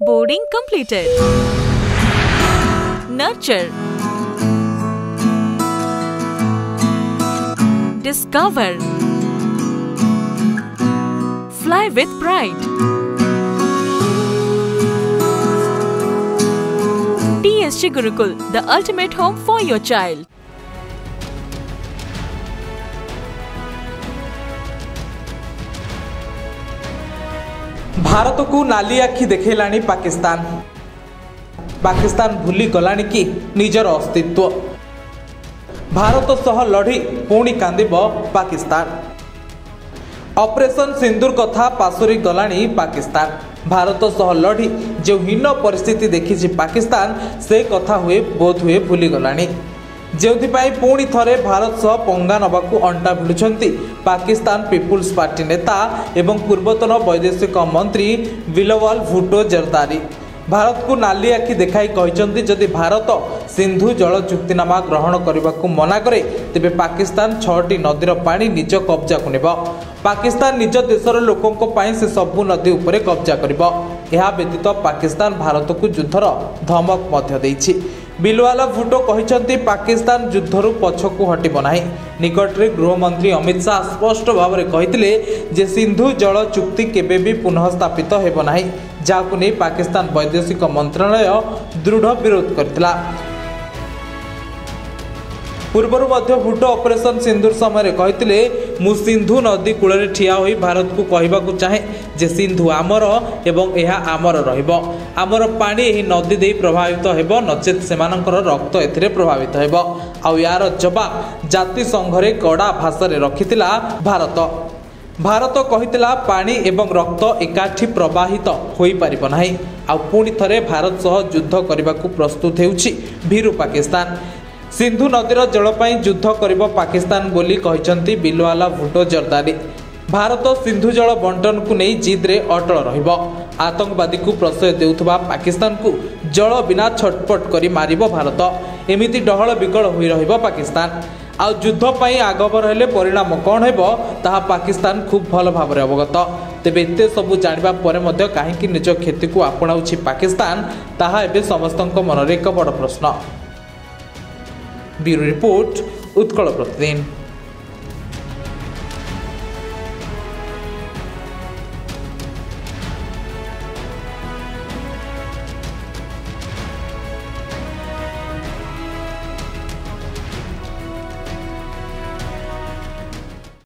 Boarding completed. Nurture. Discover. Fly with pride. TSG Gurukul, the ultimate home for your child. Bharat को नाली आखि देखैलानी पाकिस्तान भूली गलानी कि निजर अस्तित्व भारत सह लड़ी पुणी कांदिब पाकिस्तान ऑपरेशन सिंदूर कथा पासुरी गलानी पाकिस्तान भारत सह लड़ी जो हीन परिस्थिति देखी पाकिस्तान से कथा हुए बोध हुए भूली गलानी जो पुणी थरे भारत सह पंगा नबाकू अंटा भिड़ुंट पाकिस्तान पीपुल्स पार्टी नेता एवं पूर्वतन वैदेशिक मंत्री बिलवाल भुट्टो जरदारी भारत को नाली आखि देखाई कहते जदि भारत सिंधु जल चुक्तिनामा ग्रहण करने को मना करे तेबे पाकिस्तान 6टी नदीर पानी निज कब्जा को नेब पाकिस्तान निज देशर लोकों से सबु नदी उपरे कब्जा करिबो यह व्यतीत पाकिस्तान भारत को युद्धर धमक मध्य देइछि बिलवाल भुट्टो कहते पाकिस्तान युद्धरु पछकु हटिब नाही निकटरे गृहमंत्री अमित शाह स्पष्ट भाव में कहते सिंधु जल चुक्ति केबे भी पुनः स्थापित हेब नाही जाकु नै पाकिस्तान वैदेशिक मंत्रालय दृढ़ विरोध करथिला पूर्वर भुट्टो ऑपरेशन सिंदूर समय कहते मु सिंधु नदी कूल ठिया होई भारत को कहवाकू चाहे जे सिंधु आमर एवं यह आमर रहिबो आमर पानी एही नदी दे प्रभावित हेबो नचेत सेमानकर रक्त एथिरे प्रभावित हेबो आउ यार जवाब जाति संघरे कड़ा भाषा रे रखितिला भारत कहितिला पानी एवं रक्त एकाठी प्रवाहित होई परिबो नाही आउ पुणी थरे भारत सह युद्ध करबाकू प्रस्तुत हेउछि भीरु पाकिस्तान सिंधु नदीर जलपाई युद्ध करिबो पाकिस्तान बोली कहचंती बिलवाल भुट्टो जरदारी भारत सिंधु जल बंटन को नहीं जिद रे अटल रहिबो आतंकवादी को प्रश्रय देउथबा पाकिस्तान को जल बिना छटपट करी मारिबो भारत एमिति डहल बिकल होई रहिबो पाकिस्तान आ युद्ध पाई आगबर हेले परिणाम कौन हेबो ताहा पाकिस्तान खूब भल भाव अवगत तेबे एते सबु जानिबा परे मध्य काहेकि निज खेती को आपणाउछि पाकिस्तान ताहा एबे समस्तक मनरे एक बड़ प्रश्न। ब्यूरो रिपोर्ट उत्कल प्रतिदिन।